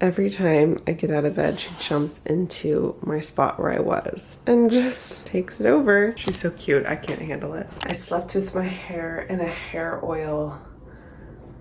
Every time I get out of bed, she jumps into my spot where I was and just takes it over. She's so cute, I can't handle it. I slept with my hair in a hair oil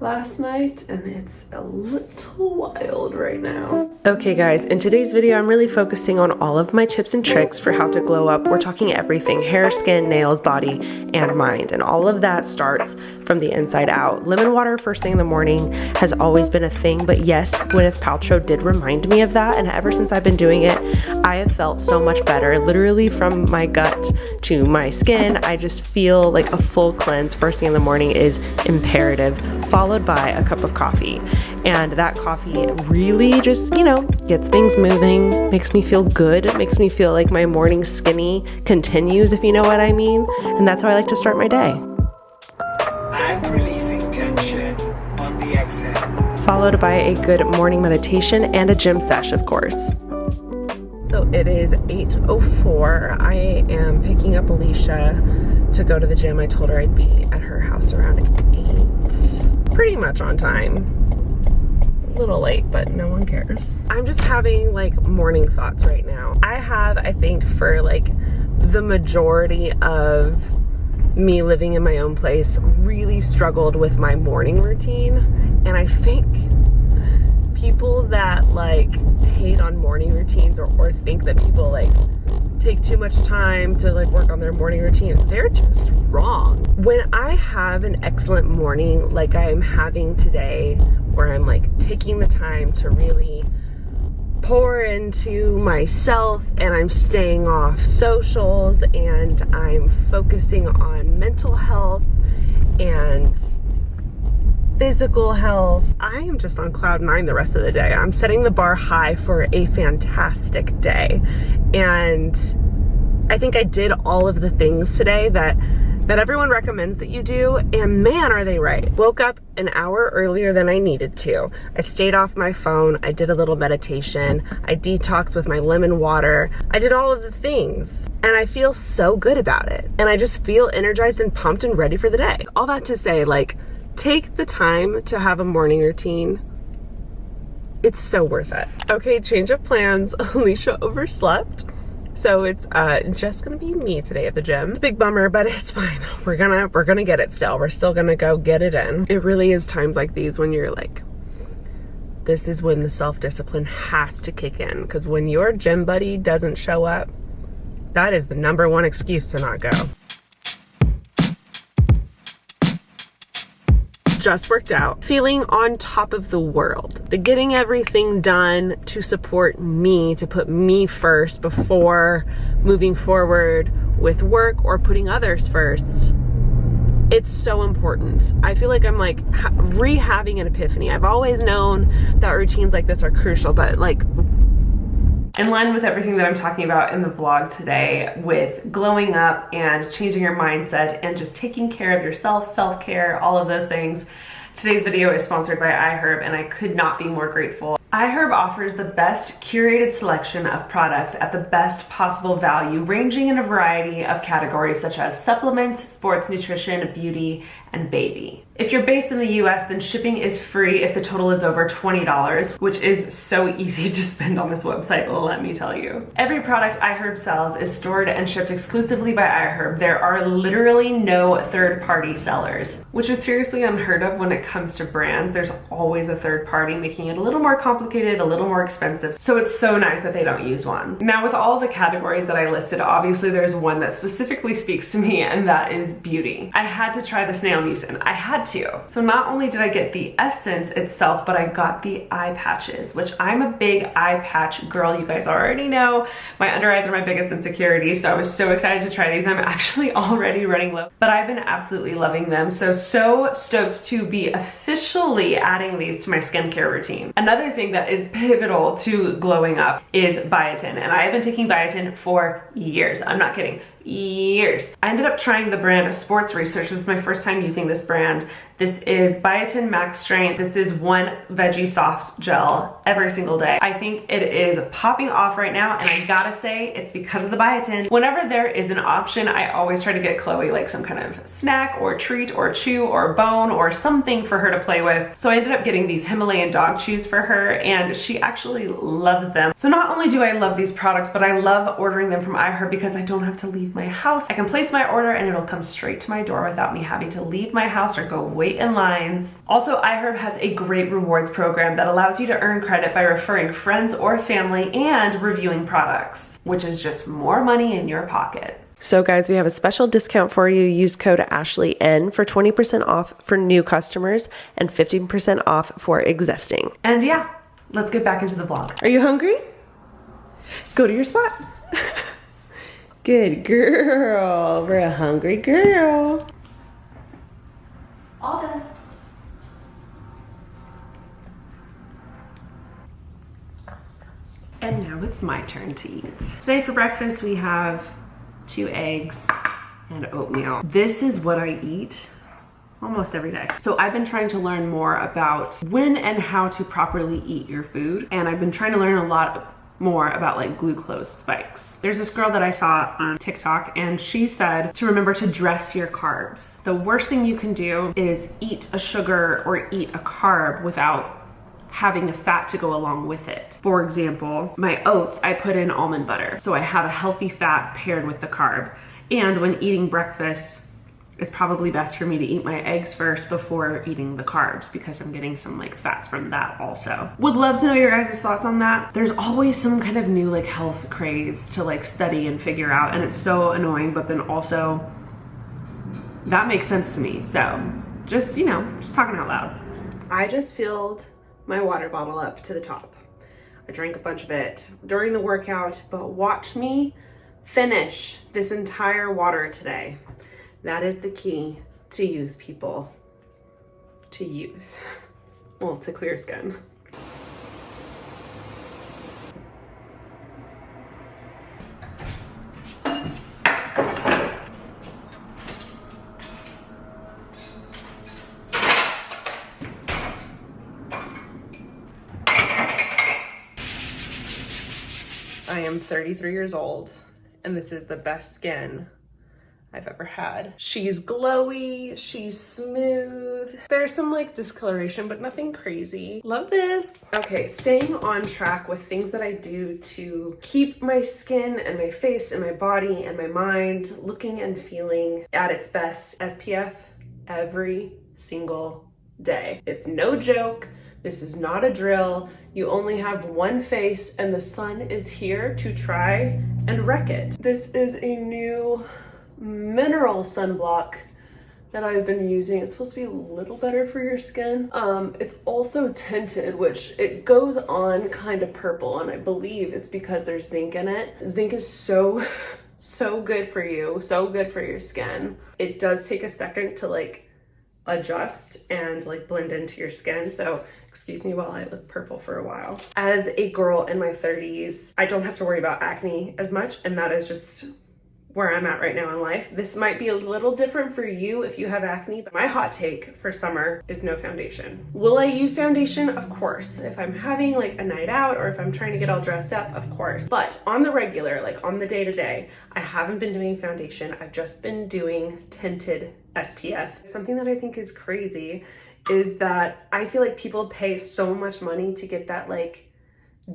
last night and it's a little wild right now. Okay guys, in today's video I'm really focusing on all of my tips and tricks for how to glow up. We're talking everything: hair, skin, nails, body, and mind. And all of that starts from the inside out. Lemon water first thing in the morning has always been a thing, but yes, Gwyneth Paltrow did remind me of that, and ever since I've been doing it, I have felt so much better. Literally from my gut to my skin, I just feel like a full cleanse first thing in the morning is imperative, followed by a cup of coffee. And that coffee really just, you know, gets things moving, makes me feel good, it makes me feel like my morning skinny continues, if you know what I mean. And that's how I like to start my day. And releasing tension on the exhale. Followed by a good morning meditation and a gym sesh, of course. So it is 8:04. I am picking up Alicia to go to the gym. I told her I'd be at her house around 8. Pretty much on time. A little late, but no one cares. I'm just having like morning thoughts right now. I have, I think, for like the majority of me living in my own place, really struggled with my morning routine. And I think people that like hate on morning routines or think that people like take too much time to like work on their morning routine, they're just wrong. When I have an excellent morning like I'm having today, where I'm like taking the time to really pour into myself and I'm staying off socials and I'm focusing on mental health and physical health, I am just on cloud 9 the rest of the day. I'm setting the bar high for a fantastic day. And I think I did all of the things today that everyone recommends that you do, and man, are they right. Woke up an hour earlier than I needed to. I stayed off my phone. I did a little meditation. I detoxed with my lemon water. I did all of the things, and I feel so good about it. And I just feel energized and pumped and ready for the day. All that to say, like, take the time to have a morning routine. It's so worth it. Okay, change of plans. Alicia overslept. So it's just gonna be me today at the gym. It's a big bummer, but it's fine. We're gonna get it still. We're still gonna go get it in. It really is times like these when you're like, this is when the self-discipline has to kick in. Because when your gym buddy doesn't show up, that is the #1 excuse to not go. Just worked out, feeling on top of the world. The getting everything done to support me, to put me first before moving forward with work or putting others first. It's so important. I feel like I'm like having an epiphany. I've always known that routines like this are crucial, but like in line with everything that I'm talking about in the vlog today with glowing up and changing your mindset and just taking care of yourself, self-care, all of those things, today's video is sponsored by iHerb, and I could not be more grateful. iHerb offers the best curated selection of products at the best possible value, ranging in a variety of categories such as supplements, sports nutrition, beauty, and baby. If you're based in the US, then shipping is free if the total is over $20, which is so easy to spend on this website, let me tell you. Every product iHerb sells is stored and shipped exclusively by iHerb. There are literally no third-party sellers, which is seriously unheard of when it comes to brands. There's always a third party, making it a little more complicated, a little more expensive. So it's so nice that they don't use one. Now, with all the categories that I listed, obviously there's one that specifically speaks to me, and that is beauty. I had to try the Snail Mucin. I had to. So not only did I get the essence itself, but I got the eye patches, which I'm a big eye patch girl. You guys already know my under eyes are my biggest insecurity, so I was so excited to try these. I'm actually already running low, but I've been absolutely loving them. So stoked to be officially adding these to my skincare routine. Another thing that is pivotal to glowing up is biotin, and I have been taking biotin for years. I'm not kidding. Years. I ended up trying the brand Sports Research. This is my first time using this brand This is Biotin Max Strength. This is one Veggie soft gel every single day. I think it is popping off right now, and I gotta say it's because of the biotin. Whenever there is an option, I always try to get Chloe like some kind of snack or treat or chew or bone or something for her to play with. So I ended up getting these Himalayan dog chews for her, and she actually loves them. So not only do I love these products, but I love ordering them from iHerb because I don't have to leave my house. I can place my order and it'll come straight to my door without me having to leave my house or go wait in lines. Also, iHerb has a great rewards program that allows you to earn credit by referring friends or family and reviewing products, which is just more money in your pocket. So guys, we have a special discount for you. Use code AshleyN for 20% off for new customers and 15% off for existing. And yeah, let's get back into the vlog. Are you hungry? Go to your spot. Good girl. We're a hungry girl. All done. And now it's my turn to eat. Today for breakfast we have 2 eggs and oatmeal. This is what I eat almost every day. So I've been trying to learn more about when and how to properly eat your food, and I've been trying to learn a lot more about like glucose spikes. There's this girl that I saw on TikTok, and she said to remember to dress your carbs. The worst thing you can do is eat a sugar or eat a carb without having the fat to go along with it. For example, my oats, I put in almond butter. So I have a healthy fat paired with the carb. And when eating breakfast, it's probably best for me to eat my eggs first before eating the carbs because I'm getting some like fats from that also. Would love to know your guys' thoughts on that. There's always some kind of new like health craze to like study and figure out, and it's so annoying, but then also that makes sense to me. So just, you know, just talking out loud. I just filled my water bottle up to the top. I drank a bunch of it during the workout, but watch me finish this entire water today. That is the key to youth, people. To youth. Well, to clear skin. I am 33 years old, and this is the best skin I've ever had. She's glowy, she's smooth. There's some like discoloration, but nothing crazy. Love this. Okay, staying on track with things that I do to keep my skin and my face and my body and my mind looking and feeling at its best. SPF every single day. It's no joke. This is not a drill. You only have one face and the sun is here to try and wreck it. This is a new mineral sunblock that I've been using. It's supposed to be a little better for your skin. It's also tinted, which it goes on kind of purple, and I believe it's because there's zinc in it. Zinc is so good for you, so good for your skin. It does take a second to like adjust and like blend into your skin, so excuse me while I look purple for a while. As a girl in my 30s, I don't have to worry about acne as much, and that is just where I'm at right now in life. This might be a little different for you if you have acne, but my hot take for summer is no foundation. Will I use foundation? Of course. If I'm having like a night out or if I'm trying to get all dressed up, of course. But on the regular, like on the day-to-day, I haven't been doing foundation. I've just been doing tinted SPF. Something that I think is crazy is that I feel like people pay so much money to get that like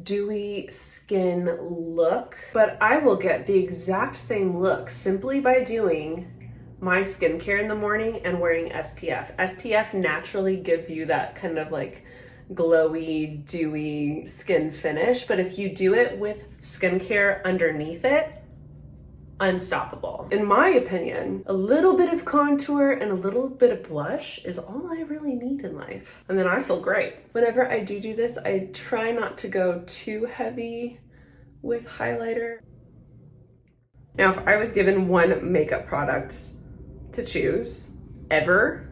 dewy skin look, but I will get the exact same look simply by doing my skincare in the morning and wearing SPF. SPF naturally gives you that kind of like glowy, dewy skin finish, but if you do it with skincare underneath it, unstoppable. In my opinion, a little bit of contour and a little bit of blush is all I really need in life. And then I feel great. Whenever I do this, I try not to go too heavy with highlighter. Now, if I was given one makeup product to choose ever,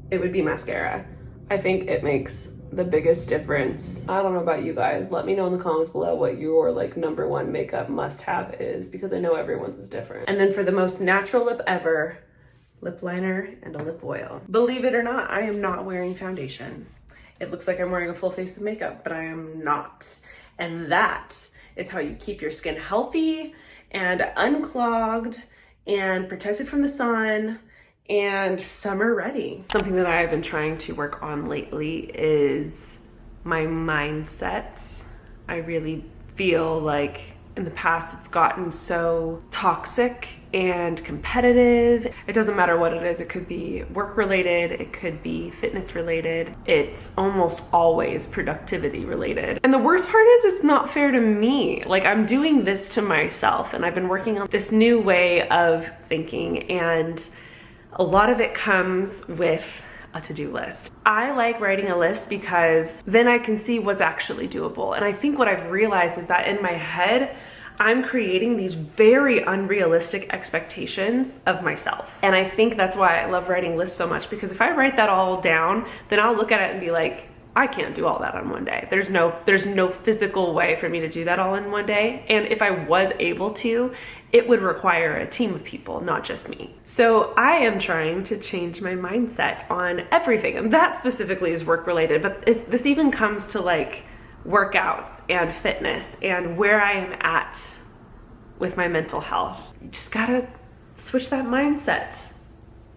it would be mascara. I think it makes the biggest difference. I don't know about you guys. Let me know in the comments below what your like #1 makeup must have is, because I know everyone's is different. And then for the most natural lip ever, lip liner, and a lip oil. Believe it or not, I am not wearing foundation. It looks like I'm wearing a full face of makeup, but I am not. And that is how you keep your skin healthy and unclogged and protected from the sun and summer ready. Something that I've been trying to work on lately is my mindset. I really feel like in the past it's gotten so toxic and competitive. It doesn't matter what it is. It could be work related, it could be fitness related. It's almost always productivity related. And the worst part is it's not fair to me. Like, I'm doing this to myself, and I've been working on this new way of thinking, and a lot of it comes with a to-do list. I like writing a list because then I can see what's actually doable. And I think what I've realized is that in my head, I'm creating these very unrealistic expectations of myself. And I think that's why I love writing lists so much, because if I write that all down, then I'll look at it and be like, I can't do all that on one day. There's no physical way for me to do that all in one day. And if I was able to, it would require a team of people, not just me. So I am trying to change my mindset on everything. And that specifically is work related, but this even comes to like workouts and fitness and where I am at with my mental health. You just gotta switch that mindset.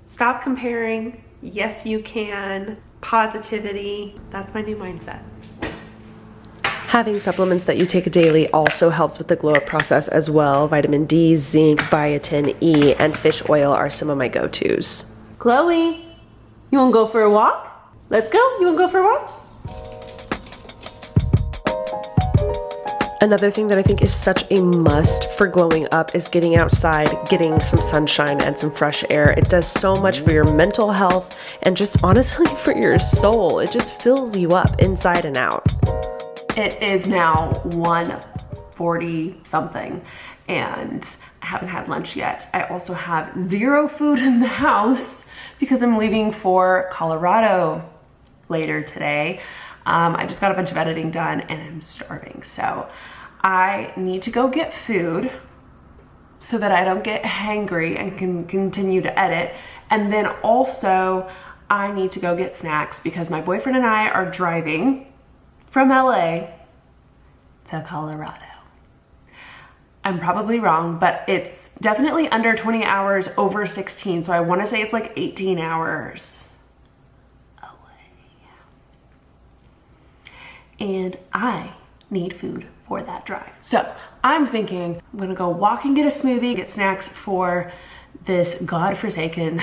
Stop comparing. Yes, you can. Positivity. That's my new mindset. Having supplements that you take daily also helps with the glow up process as well. Vitamin D, zinc, biotin, E, and fish oil are some of my go-tos. Chloe, you wanna go for a walk? Let's go. You wanna go for a walk? Another thing that I think is such a must for glowing up is getting outside, getting some sunshine and some fresh air. It does so much for your mental health and just honestly for your soul. It just fills you up inside and out. It is now 1:40 something and I haven't had lunch yet. I also have zero food in the house because I'm leaving for Colorado later today. I just got a bunch of editing done and I'm starving. So I need to go get food so that I don't get hangry and can continue to edit. And then also I need to go get snacks because my boyfriend and I are driving from LA to Colorado. I'm probably wrong, but it's definitely under 20 hours, over 16. So I want to say it's like 18 hours. And I need food for that drive. So I'm thinking I'm gonna go walk and get a smoothie, get snacks for this godforsaken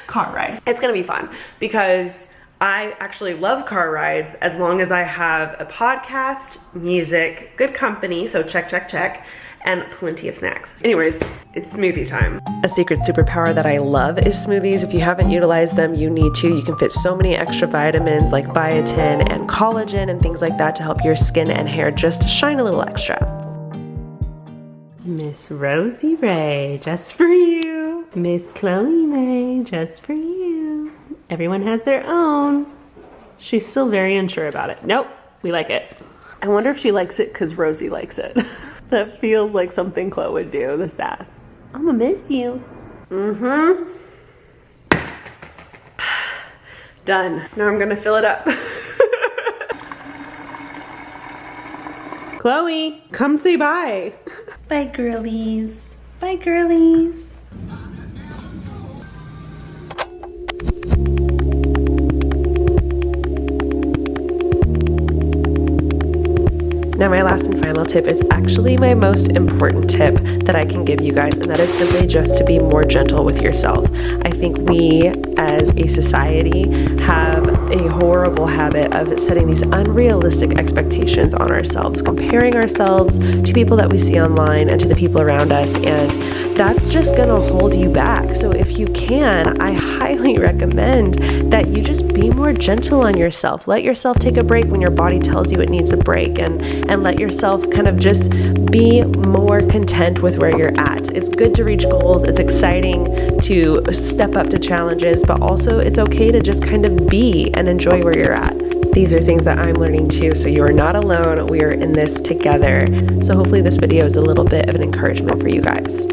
car ride. It's gonna be fun because I actually love car rides as long as I have a podcast, music, good company, so check, check, check, and plenty of snacks. Anyways, it's smoothie time. A secret superpower that I love is smoothies. If you haven't utilized them, you need to. You can fit so many extra vitamins like biotin and collagen and things like that to help your skin and hair just shine a little extra. Miss Rosie Ray, just for you. Miss Chloe May, just for you. Everyone has their own. She's still very unsure about it. Nope, we like it. I wonder if she likes it because Rosie likes it. That feels like something Chloe would do, the sass. I'm gonna miss you. Mm-hmm. Done. Now I'm gonna fill it up. Chloe, come say bye. Bye, girlies. Bye, girlies. Now my last and final tip is actually my most important tip that I can give you guys, and that is simply just to be more gentle with yourself. I think we as a society have a horrible habit of setting these unrealistic expectations on ourselves, comparing ourselves to people that we see online and to the people around us, and that's just gonna hold you back. So if you can, I highly recommend that you just be more gentle on yourself. Let yourself take a break when your body tells you it needs a break, and let yourself kind of just be more content with where you're at. It's good to reach goals. It's exciting to step up to challenges, but also it's okay to just kind of be and enjoy where you're at. These are things that I'm learning too, so you are not alone. We are in this together. So hopefully this video is a little bit of an encouragement for you guys.